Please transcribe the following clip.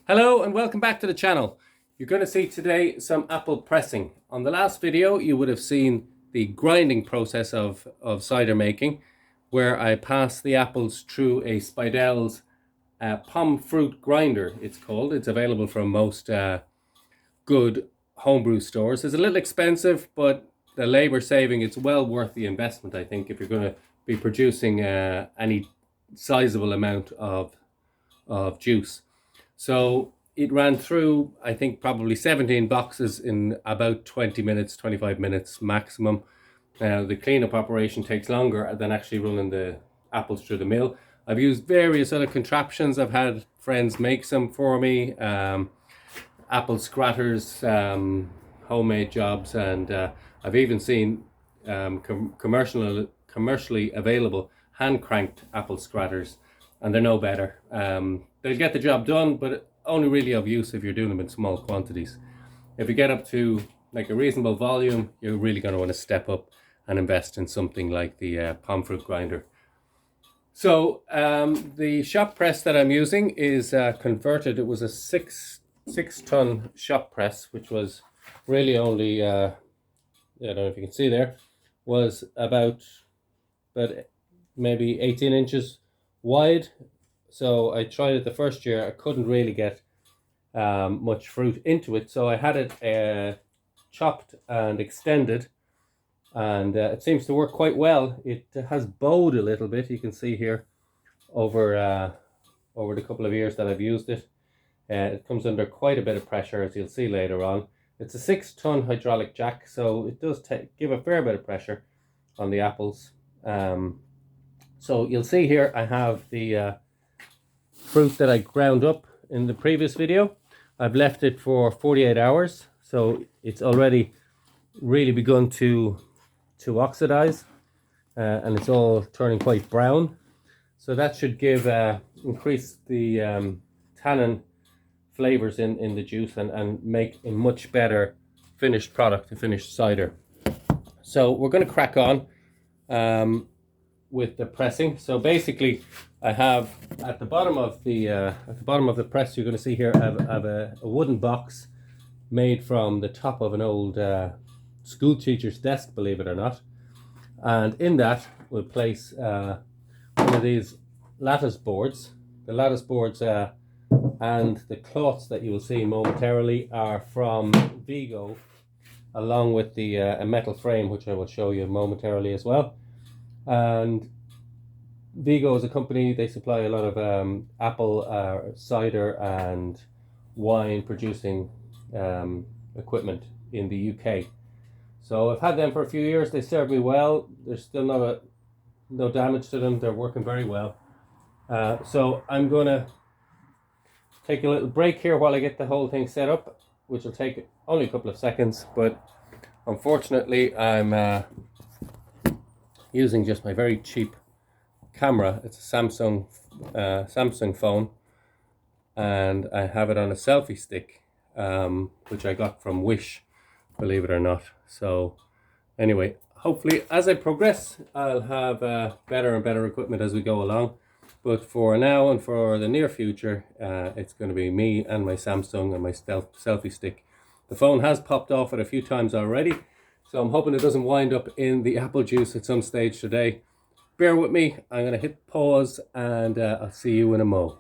Hello and welcome back to the channel. You're going to see today some apple pressing. On the last video you would have seen the grinding process of cider making, where I pass the apples through a Spidell's palm fruit grinder, it's called. It's available from most good homebrew stores. It's a little expensive, but the labor saving, it's well worth the investment, I think, if you're going to be producing any sizable amount of juice. So it ran through, I think, probably 17 boxes in about 20 minutes, 25 minutes maximum. The cleanup operation takes longer than actually running the apples through the mill. I've used various other contraptions. I've had friends make some for me, apple scratters, homemade jobs, and I've even seen commercially available hand-cranked apple scratters, and they're no better. They'll get the job done, but only really of use if you're doing them in small quantities. If you get up to like a reasonable volume, you're really going to want to step up and invest in something like the palm fruit grinder. So the shop press that I'm using is converted. It was a six ton shop press, which was really only, I don't know if you can see there, was about maybe 18 inches wide. So I tried it the first year. I couldn't really get much fruit into it, so I had it chopped and extended, and it seems to work quite well. It has bowed a little bit, you can see here, over the couple of years that I've used it. It comes under quite a bit of pressure, as you'll see later on. It's a 6 ton hydraulic jack, so it does give a fair bit of pressure on the apples. So you'll see here I have the fruit that I ground up in the previous video. I've left it for 48 hours, so it's already really begun to oxidize, and it's all turning quite brown. So that should give increase the tannin flavors in the juice and make a much better finished product, a finished cider. So we're going to crack on with the pressing. So basically, I have at the bottom of the press, you're going to see here, I have a wooden box made from the top of an old school teacher's desk, believe it or not. And in that we'll place one of these lattice boards. The lattice boards and the cloths that you will see momentarily are from Vigo, along with the a metal frame, which I will show you momentarily as well. And Vigo is a company, they supply a lot of apple cider and wine producing equipment in the UK. So I've had them for a few years. They serve me well. There's still no damage to them. They're working very well. So I'm going to take a little break here while I get the whole thing set up, which will take only a couple of seconds. But unfortunately, I'm using just my very cheap camera. It's a Samsung phone, and I have it on a selfie stick, which I got from Wish, believe it or not. So anyway, hopefully as I progress I'll have better and better equipment as we go along, but for now and for the near future it's going to be me and my Samsung and my selfie stick. The phone has popped off it a few times already, so I'm hoping it doesn't wind up in the apple juice at some stage today. Bear with me, I'm going to hit pause, and I'll see you in a mo.